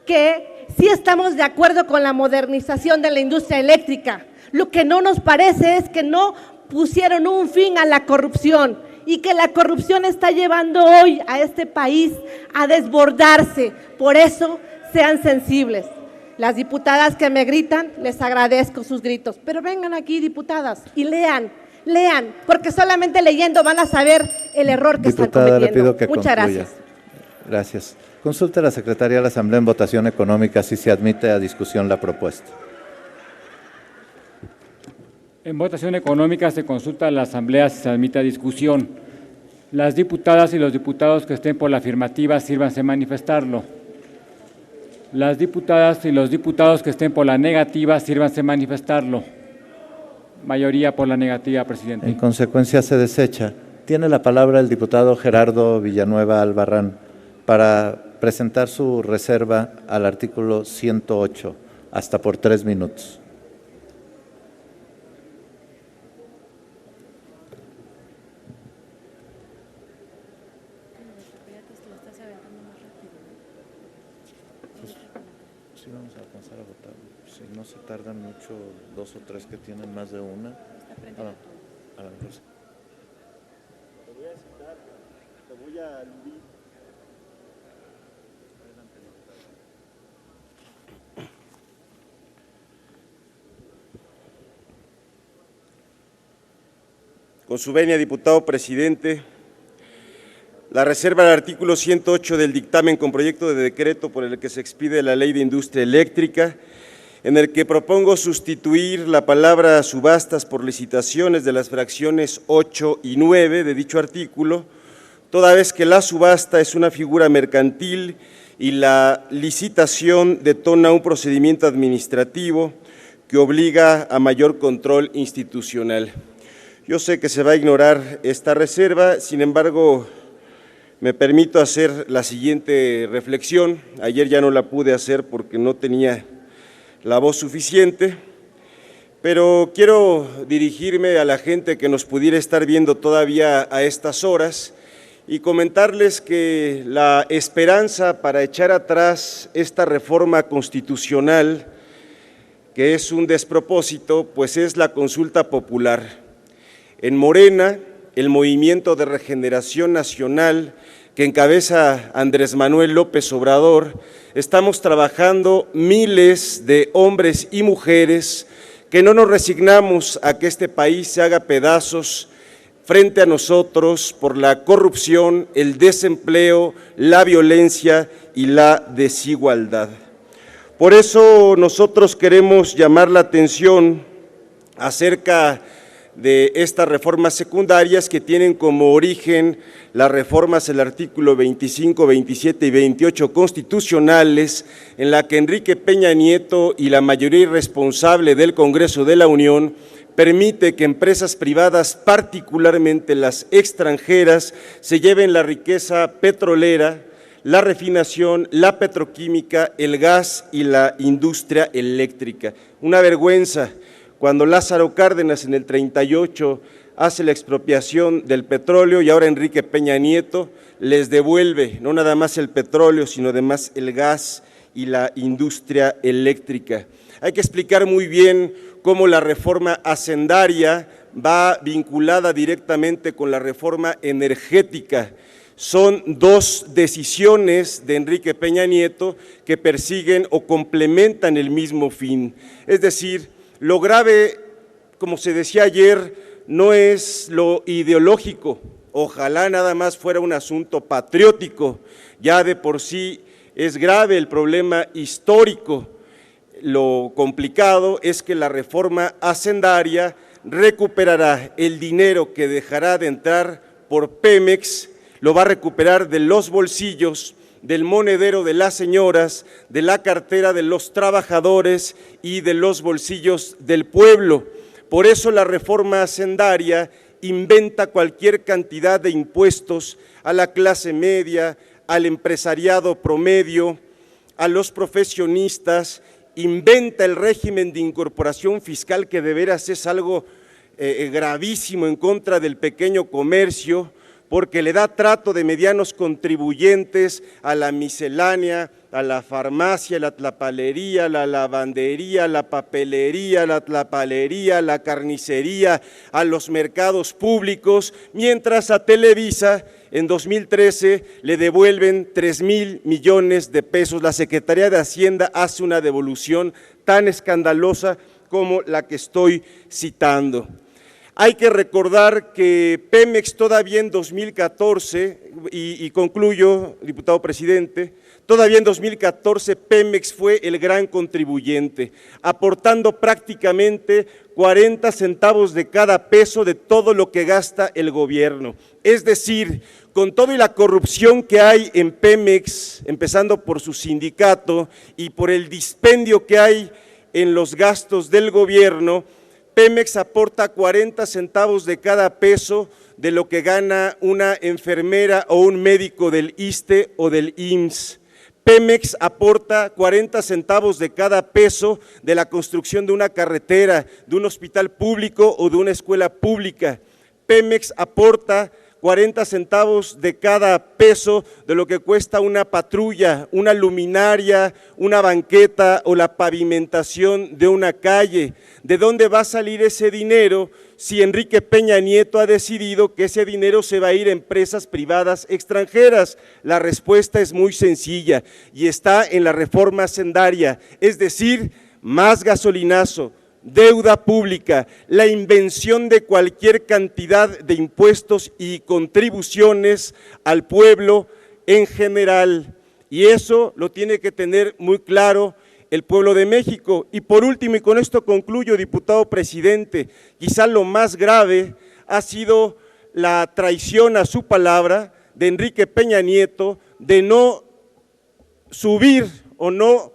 que sí estamos de acuerdo con la modernización de la industria eléctrica. Lo que no nos parece es que no pusieron un fin a la corrupción, y que la corrupción está llevando hoy a este país a desbordarse. Por eso, sean sensibles. Las diputadas que me gritan, les agradezco sus gritos, pero vengan aquí, diputadas, y lean, porque solamente leyendo van a saber el error que están cometiendo. Le pido que Muchas gracias. Gracias. Consulte a la secretaria de la Asamblea en votación económica si se admite a discusión la propuesta. En votación económica se consulta a la Asamblea si se admite a discusión. Las diputadas y los diputados que estén por la afirmativa, sírvanse manifestarlo. Las diputadas y los diputados que estén por la negativa, sírvanse manifestarlo. Mayoría por la negativa, presidente. En consecuencia, se desecha. Tiene la palabra el diputado Gerardo Villanueva Albarrán para presentar su reserva al artículo 108, hasta por 3 minutos. Sí, vamos a alcanzar a votar. Si no se tardan mucho, 2 o 3 que tienen más de una. A la cosa. Te voy a citar, te voy a aludir. Con su venia, diputado presidente, la reserva del artículo 108 del dictamen con proyecto de decreto por el que se expide la Ley de Industria Eléctrica, en el que propongo sustituir la palabra subastas por licitaciones de las fracciones 8 y 9 de dicho artículo, toda vez que la subasta es una figura mercantil y la licitación detona un procedimiento administrativo que obliga a mayor control institucional. Yo sé que se va a ignorar esta reserva, sin embargo, me permito hacer la siguiente reflexión. Ayer ya no la pude hacer porque no tenía la voz suficiente, pero quiero dirigirme a la gente que nos pudiera estar viendo todavía a estas horas y comentarles que la esperanza para echar atrás esta reforma constitucional, que es un despropósito, pues es la consulta popular. En Morena, el Movimiento de Regeneración Nacional, que encabeza Andrés Manuel López Obrador, estamos trabajando miles de hombres y mujeres que no nos resignamos a que este país se haga pedazos frente a nosotros por la corrupción, el desempleo, la violencia y la desigualdad. Por eso nosotros queremos llamar la atención acerca de estas reformas secundarias que tienen como origen las reformas del artículo 25, 27 y 28 constitucionales, en la que Enrique Peña Nieto y la mayoría irresponsable del Congreso de la Unión permite que empresas privadas, particularmente las extranjeras, se lleven la riqueza petrolera, la refinación, la petroquímica, el gas y la industria eléctrica. Una vergüenza cuando Lázaro Cárdenas en el 38 hace la expropiación del petróleo y ahora Enrique Peña Nieto les devuelve no nada más el petróleo, sino además el gas y la industria eléctrica. Hay que explicar muy bien cómo la reforma hacendaria va vinculada directamente con la reforma energética. Son dos decisiones de Enrique Peña Nieto que persiguen o complementan el mismo fin. Es decir, lo grave, como se decía ayer, no es lo ideológico, ojalá nada más fuera un asunto patriótico, ya de por sí es grave el problema histórico. Lo complicado es que la reforma hacendaria recuperará el dinero que dejará de entrar por Pemex, lo va a recuperar de los bolsillos, del monedero de las señoras, de la cartera de los trabajadores y de los bolsillos del pueblo. Por eso la reforma hacendaria inventa cualquier cantidad de impuestos a la clase media, al empresariado promedio, a los profesionistas, inventa el régimen de incorporación fiscal que de veras es algo gravísimo en contra del pequeño comercio, porque le da trato de medianos contribuyentes a la miscelánea, a la farmacia, la tlapalería, la lavandería, la papelería, la tlapalería, la carnicería, a los mercados públicos, mientras a Televisa en 2013 le devuelven 3,000 millones de pesos. La Secretaría de Hacienda hace una devolución tan escandalosa como la que estoy citando. Hay que recordar que Pemex todavía en 2014, y concluyo, diputado presidente, todavía en 2014 Pemex fue el gran contribuyente, aportando prácticamente 40 centavos de cada peso de todo lo que gasta el gobierno. Es decir, con todo y la corrupción que hay en Pemex, empezando por su sindicato y por el dispendio que hay en los gastos del gobierno, Pemex aporta 40 centavos de cada peso de lo que gana una enfermera o un médico del ISSSTE o del IMSS. Pemex aporta 40 centavos de cada peso de la construcción de una carretera, de un hospital público o de una escuela pública. Pemex aporta 40 centavos de cada peso de lo que cuesta una patrulla, una luminaria, una banqueta o la pavimentación de una calle. ¿De dónde va a salir ese dinero si Enrique Peña Nieto ha decidido que ese dinero se va a ir a empresas privadas extranjeras? La respuesta es muy sencilla y está en la reforma hacendaria, es decir, más gasolinazo, deuda pública, la invención de cualquier cantidad de impuestos y contribuciones al pueblo en general, y eso lo tiene que tener muy claro el pueblo de México. Y por último, y con esto concluyo, diputado presidente, quizá lo más grave ha sido la traición a su palabra de Enrique Peña Nieto de no subir o no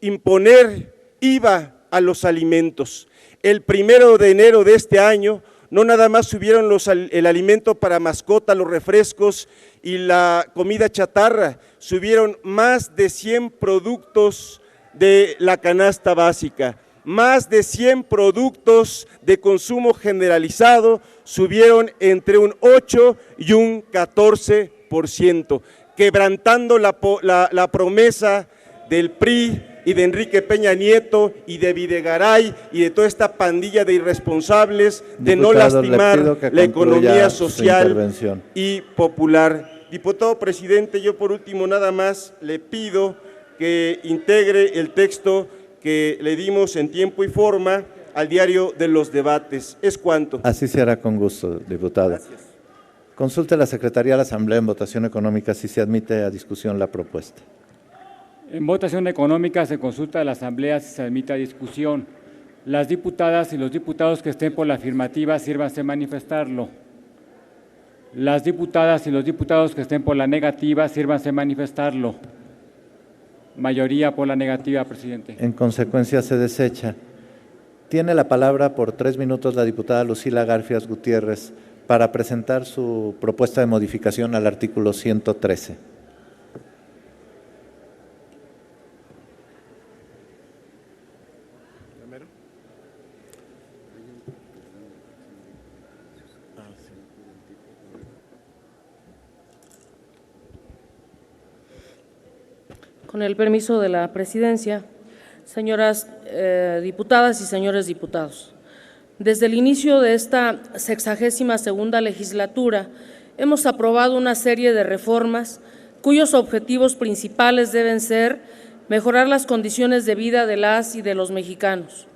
imponer IVA a los alimentos. El 1 de enero de este año no nada más subieron el alimento para mascota, los refrescos y la comida chatarra, subieron más de 100 productos de la canasta básica, más de 100 productos de consumo generalizado subieron entre un 8 y un 14%, quebrantando la promesa del PRI y de Enrique Peña Nieto y de Videgaray y de toda esta pandilla de irresponsables de no lastimar la economía social y popular. Diputado presidente, yo por último nada más le pido que integre el texto que le dimos en tiempo y forma al diario de los debates. ¿Es cuanto? Así se hará con gusto, diputado. Gracias. Consulte la Secretaría de la Asamblea en votación económica si se admite a discusión la propuesta. En votación económica se consulta a la Asamblea si se admite a discusión. Las diputadas y los diputados que estén por la afirmativa, sírvanse manifestarlo. Las diputadas y los diputados que estén por la negativa, sírvanse manifestarlo. Mayoría por la negativa, presidente. En consecuencia, se desecha. Tiene la palabra por 3 minutos la diputada Lucila Garfias Gutiérrez para presentar su propuesta de modificación al artículo 113. Con el permiso de la presidencia, señoras diputadas y señores diputados, desde el inicio de esta 62ª legislatura hemos aprobado una serie de reformas cuyos objetivos principales deben ser mejorar las condiciones de vida de las y de los mexicanos.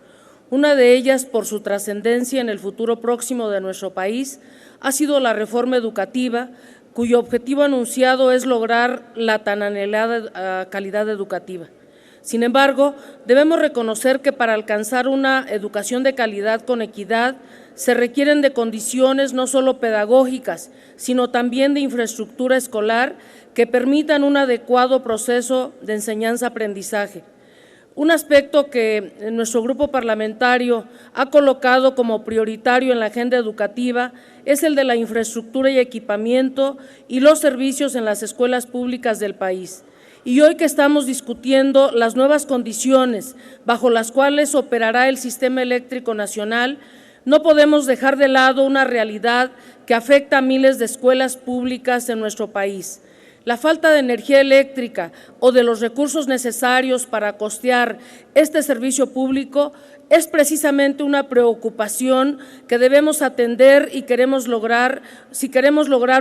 Una de ellas, por su trascendencia en el futuro próximo de nuestro país, ha sido la reforma educativa, cuyo objetivo anunciado es lograr la tan anhelada calidad educativa. Sin embargo, debemos reconocer que para alcanzar una educación de calidad con equidad se requieren de condiciones no solo pedagógicas, sino también de infraestructura escolar que permitan un adecuado proceso de enseñanza-aprendizaje. Un aspecto que nuestro grupo parlamentario ha colocado como prioritario en la agenda educativa es el de la infraestructura y equipamiento y los servicios en las escuelas públicas del país. Y hoy que estamos discutiendo las nuevas condiciones bajo las cuales operará el Sistema Eléctrico Nacional, no podemos dejar de lado una realidad que afecta a miles de escuelas públicas en nuestro país. La falta de energía eléctrica o de los recursos necesarios para costear este servicio público es precisamente una preocupación que debemos atender y queremos lograr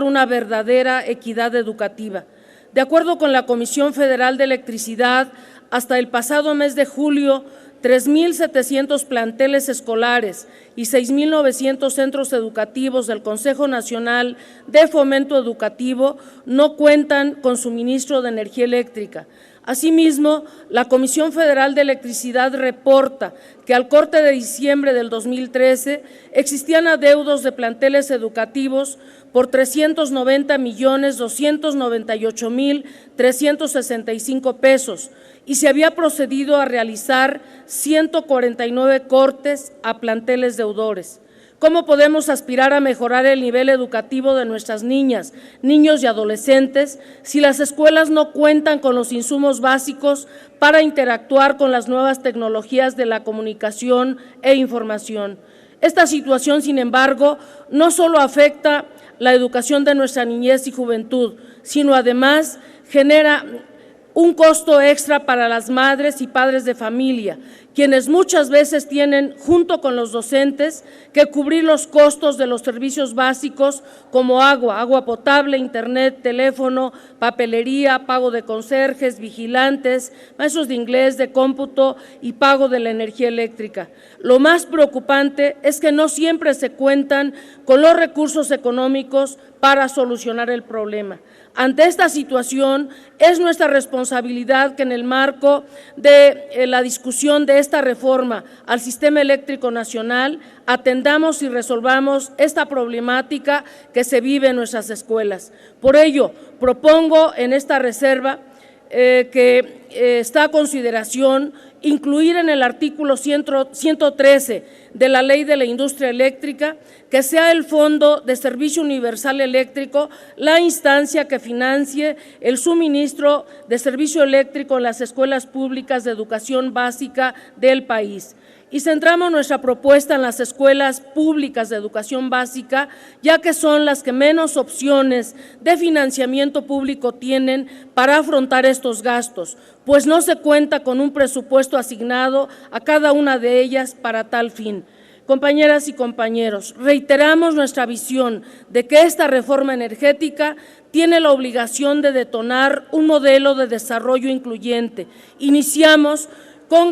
una verdadera equidad educativa. De acuerdo con la Comisión Federal de Electricidad, hasta el pasado mes de julio, 3.700 planteles escolares y 6.900 centros educativos del Consejo Nacional de Fomento Educativo no cuentan con suministro de energía eléctrica. Asimismo, la Comisión Federal de Electricidad reporta que al corte de diciembre del 2013 existían adeudos de planteles educativos por 390.298.365 pesos y se había procedido a realizar 149 cortes a planteles deudores. ¿Cómo podemos aspirar a mejorar el nivel educativo de nuestras niñas, niños y adolescentes si las escuelas no cuentan con los insumos básicos para interactuar con las nuevas tecnologías de la comunicación e información? Esta situación, sin embargo, no solo afecta la educación de nuestra niñez y juventud, sino además genera un costo extra para las madres y padres de familia, quienes muchas veces tienen, junto con los docentes, que cubrir los costos de los servicios básicos como agua potable, internet, teléfono, papelería, pago de conserjes, vigilantes, maestros de inglés, de cómputo y pago de la energía eléctrica. Lo más preocupante es que no siempre se cuentan con los recursos económicos para solucionar el problema. Ante esta situación, es nuestra responsabilidad que en el marco de la discusión de esta reforma al Sistema Eléctrico Nacional atendamos y resolvamos esta problemática que se vive en nuestras escuelas. Por ello, propongo en esta reserva que está a consideración incluir en el artículo 113 de la Ley de la Industria Eléctrica que sea el Fondo de Servicio Universal Eléctrico la instancia que financie el suministro de servicio eléctrico en las escuelas públicas de educación básica del país. Y centramos nuestra propuesta en las escuelas públicas de educación básica, ya que son las que menos opciones de financiamiento público tienen para afrontar estos gastos, pues no se cuenta con un presupuesto asignado a cada una de ellas para tal fin. Compañeras y compañeros, reiteramos nuestra visión de que esta reforma energética tiene la obligación de detonar un modelo de desarrollo incluyente. Iniciemos con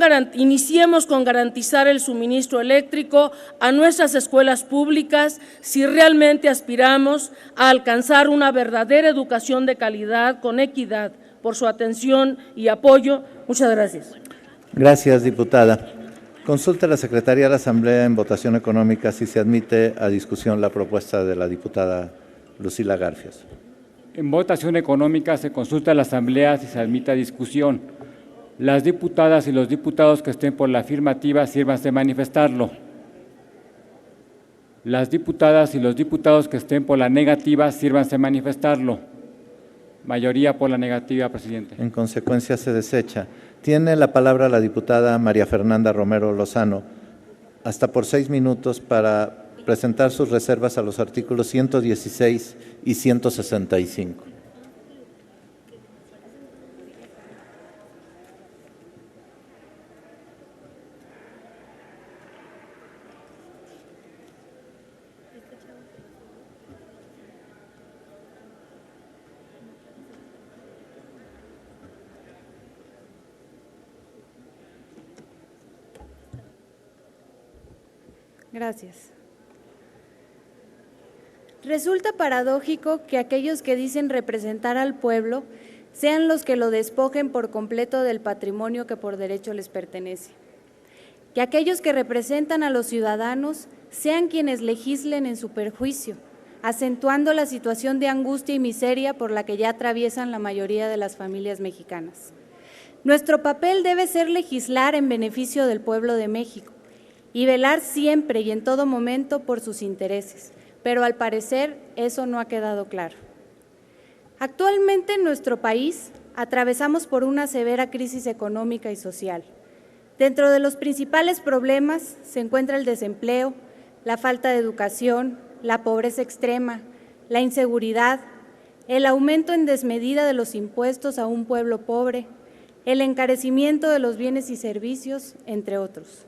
garantizar el suministro eléctrico a nuestras escuelas públicas si realmente aspiramos a alcanzar una verdadera educación de calidad con equidad. Por su atención y apoyo, muchas gracias. Gracias, diputada. Consulta a la Secretaría de la Asamblea en votación económica si se admite a discusión la propuesta de la diputada Lucila Garfias. En votación económica se consulta a la Asamblea si se admite a discusión. Las diputadas y los diputados que estén por la afirmativa, sírvanse de manifestarlo. Las diputadas y los diputados que estén por la negativa, sírvanse de manifestarlo. Mayoría por la negativa, presidente. En consecuencia, se desecha. Tiene la palabra la diputada María Fernanda Romero Lozano, hasta por 6 minutos para presentar sus reservas a los artículos 116 y 165. Gracias. Resulta paradójico que aquellos que dicen representar al pueblo sean los que lo despojen por completo del patrimonio que por derecho les pertenece. Que aquellos que representan a los ciudadanos sean quienes legislen en su perjuicio, acentuando la situación de angustia y miseria por la que ya atraviesan la mayoría de las familias mexicanas. Nuestro papel debe ser legislar en beneficio del pueblo de México y velar siempre y en todo momento por sus intereses, pero al parecer eso no ha quedado claro. Actualmente en nuestro país atravesamos por una severa crisis económica y social. Dentro de los principales problemas se encuentra el desempleo, la falta de educación, la pobreza extrema, la inseguridad, el aumento en desmedida de los impuestos a un pueblo pobre, el encarecimiento de los bienes y servicios, entre otros.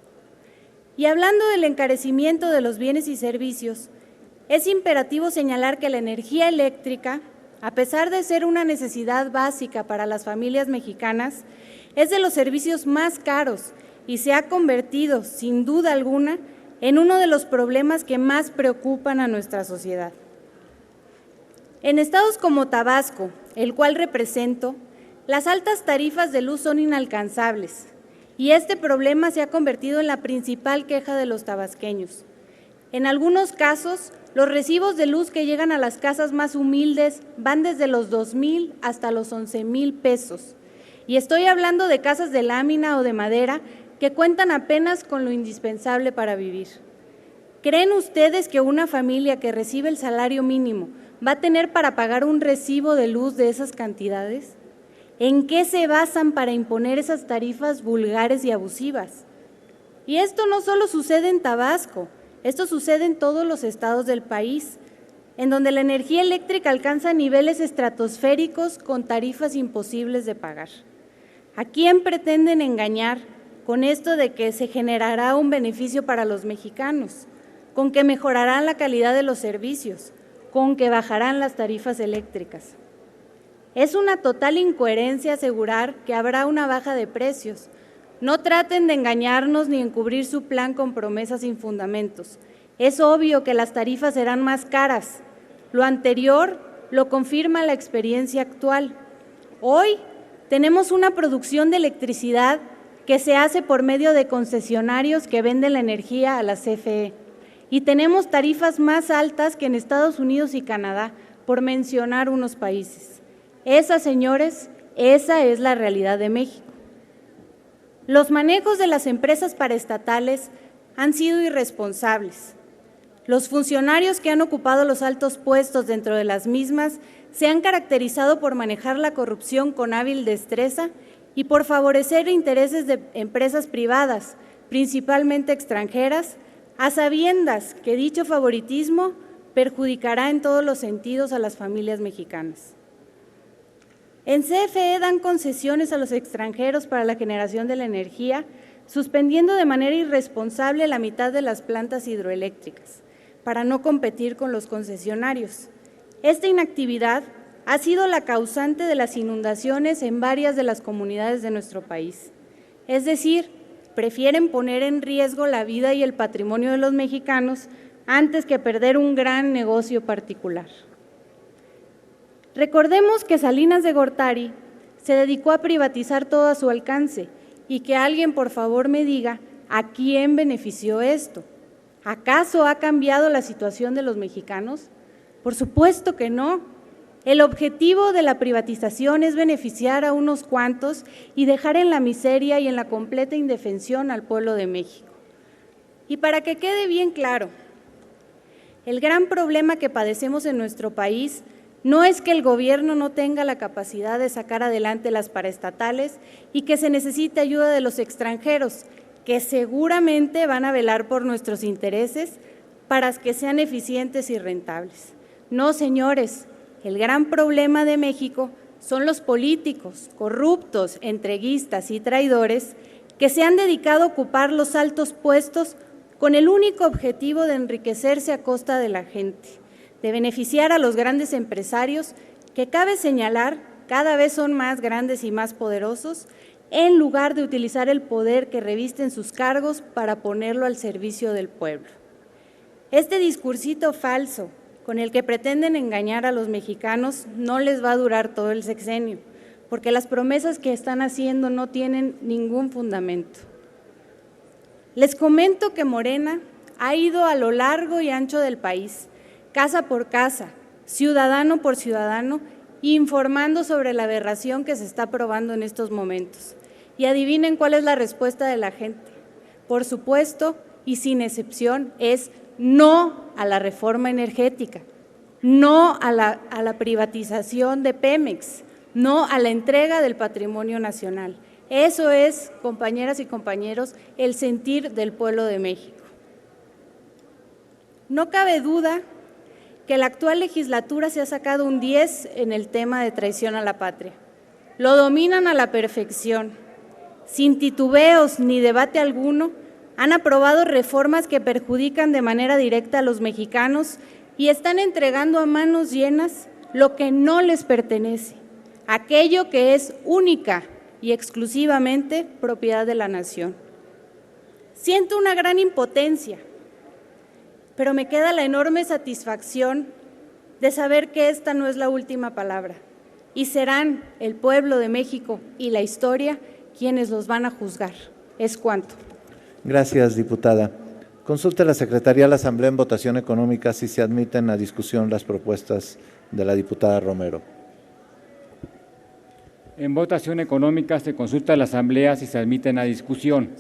Y hablando del encarecimiento de los bienes y servicios, es imperativo señalar que la energía eléctrica, a pesar de ser una necesidad básica para las familias mexicanas, es de los servicios más caros y se ha convertido, sin duda alguna, en uno de los problemas que más preocupan a nuestra sociedad. En estados como Tabasco, el cual represento, las altas tarifas de luz son inalcanzables y este problema se ha convertido en la principal queja de los tabasqueños. En algunos casos, los recibos de luz que llegan a las casas más humildes van desde los 2,000 hasta los 11,000 pesos. Y estoy hablando de casas de lámina o de madera que cuentan apenas con lo indispensable para vivir. ¿Creen ustedes que una familia que recibe el salario mínimo va a tener para pagar un recibo de luz de esas cantidades? ¿En qué se basan para imponer esas tarifas vulgares y abusivas? Y esto no solo sucede en Tabasco, esto sucede en todos los estados del país, en donde la energía eléctrica alcanza niveles estratosféricos con tarifas imposibles de pagar. ¿A quién pretenden engañar con esto de que se generará un beneficio para los mexicanos, con que mejorarán la calidad de los servicios, con que bajarán las tarifas eléctricas? Es una total incoherencia asegurar que habrá una baja de precios. No traten de engañarnos ni encubrir su plan con promesas sin fundamentos. Es obvio que las tarifas serán más caras. Lo anterior lo confirma la experiencia actual. Hoy tenemos una producción de electricidad que se hace por medio de concesionarios que venden la energía a la CFE. Y tenemos tarifas más altas que en Estados Unidos y Canadá, por mencionar unos países. Esa, señores, esa es la realidad de México. Los manejos de las empresas paraestatales han sido irresponsables. Los funcionarios que han ocupado los altos puestos dentro de las mismas se han caracterizado por manejar la corrupción con hábil destreza y por favorecer intereses de empresas privadas, principalmente extranjeras, a sabiendas que dicho favoritismo perjudicará en todos los sentidos a las familias mexicanas. En CFE dan concesiones a los extranjeros para la generación de la energía, suspendiendo de manera irresponsable la mitad de las plantas hidroeléctricas, para no competir con los concesionarios. Esta inactividad ha sido la causante de las inundaciones en varias de las comunidades de nuestro país. Es decir, prefieren poner en riesgo la vida y el patrimonio de los mexicanos antes que perder un gran negocio particular. Recordemos que Salinas de Gortari se dedicó a privatizar todo a su alcance y que alguien por favor me diga a quién benefició esto. ¿Acaso ha cambiado la situación de los mexicanos? Por supuesto que no. El objetivo de la privatización es beneficiar a unos cuantos y dejar en la miseria y en la completa indefensión al pueblo de México. Y para que quede bien claro, el gran problema que padecemos en nuestro país no es que el gobierno no tenga la capacidad de sacar adelante las paraestatales y que se necesite ayuda de los extranjeros, que seguramente van a velar por nuestros intereses para que sean eficientes y rentables. No, señores, el gran problema de México son los políticos corruptos, entreguistas y traidores que se han dedicado a ocupar los altos puestos con el único objetivo de enriquecerse a costa de la gente, de beneficiar a los grandes empresarios que, cabe señalar, cada vez son más grandes y más poderosos, en lugar de utilizar el poder que revisten sus cargos para ponerlo al servicio del pueblo. Este discursito falso con el que pretenden engañar a los mexicanos no les va a durar todo el sexenio, porque las promesas que están haciendo no tienen ningún fundamento. Les comento que Morena ha ido a lo largo y ancho del país, casa por casa, ciudadano por ciudadano, informando sobre la aberración que se está probando en estos momentos. Y adivinen cuál es la respuesta de la gente. Por supuesto, y sin excepción, es no a la reforma energética, no a la privatización de Pemex, no a la entrega del patrimonio nacional. Eso es, compañeras y compañeros, el sentir del pueblo de México. No cabe duda que la actual legislatura se ha sacado un 10 en el tema de traición a la patria. Lo dominan a la perfección. Sin titubeos ni debate alguno, han aprobado reformas que perjudican de manera directa a los mexicanos y están entregando a manos llenas lo que no les pertenece, aquello que es única y exclusivamente propiedad de la nación. Siento una gran impotencia, pero me queda la enorme satisfacción de saber que esta no es la última palabra y serán el pueblo de México y la historia quienes los van a juzgar. Es cuanto. Gracias, diputada. Consulte a la Secretaría de la Asamblea en votación económica si se admiten a discusión las propuestas de la diputada Romero. En votación económica se consulta a la Asamblea si se admiten a discusión.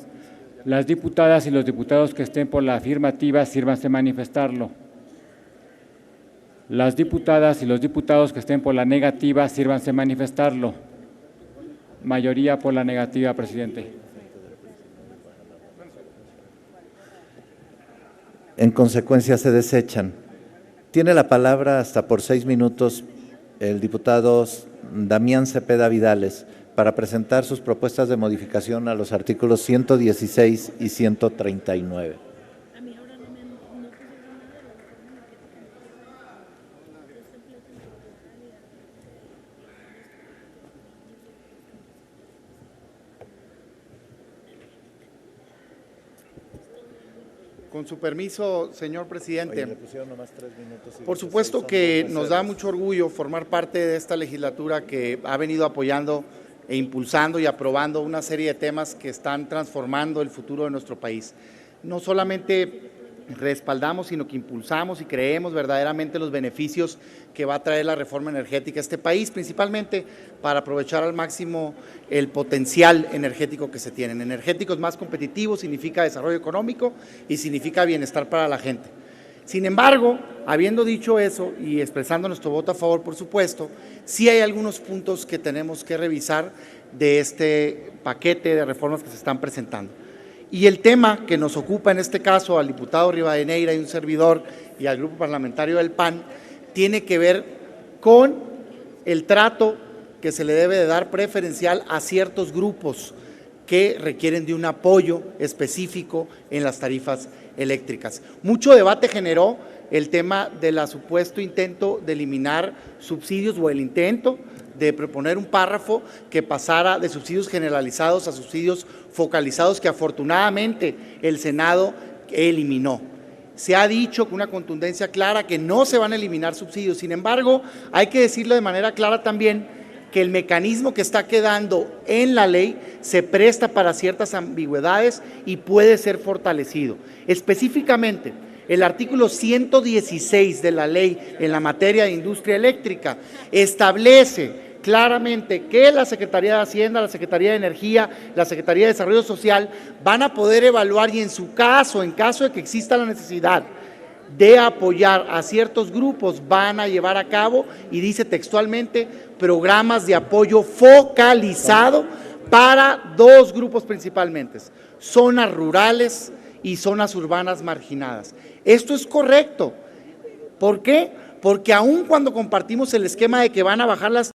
Las diputadas y los diputados que estén por la afirmativa, sírvanse manifestarlo. Las diputadas y los diputados que estén por la negativa, sírvanse manifestarlo. Mayoría por la negativa, presidente. En consecuencia, se desechan. Tiene la palabra hasta por 6 minutos el diputado Damián Cepeda Vidales para presentar sus propuestas de modificación a los artículos 116 y 139. Con su permiso, señor presidente. Oye, le pusieron nomás 3 minutos. Por supuesto que nos da mucho orgullo formar parte de esta legislatura que ha venido apoyando e impulsando y aprobando una serie de temas que están transformando el futuro de nuestro país. No solamente respaldamos, sino que impulsamos y creemos verdaderamente los beneficios que va a traer la reforma energética a este país, principalmente para aprovechar al máximo el potencial energético que se tiene. Energéticos más competitivos significa desarrollo económico y significa bienestar para la gente. Sin embargo, habiendo dicho eso y expresando nuestro voto a favor, por supuesto, sí hay algunos puntos que tenemos que revisar de este paquete de reformas que se están presentando. Y el tema que nos ocupa en este caso al diputado Rivadeneira y un servidor y al grupo parlamentario del PAN tiene que ver con el trato que se le debe de dar preferencial a ciertos grupos que requieren de un apoyo específico en las tarifas eléctricas. Mucho debate generó el tema del supuesto intento de eliminar subsidios o el intento de proponer un párrafo que pasara de subsidios generalizados a subsidios focalizados que afortunadamente el Senado eliminó. Se ha dicho con una contundencia clara que no se van a eliminar subsidios, sin embargo, hay que decirlo de manera clara también que el mecanismo que está quedando en la ley se presta para ciertas ambigüedades y puede ser fortalecido. Específicamente, el artículo 116 de la ley en la materia de industria eléctrica establece claramente que la Secretaría de Hacienda, la Secretaría de Energía, la Secretaría de Desarrollo Social van a poder evaluar y en su caso, en caso de que exista la necesidad de apoyar a ciertos grupos, van a llevar a cabo, y dice textualmente, programas de apoyo focalizado para 2 grupos principalmente, zonas rurales y zonas urbanas marginadas. Esto es correcto. ¿Por qué? Porque aun cuando compartimos el esquema de que van a bajar las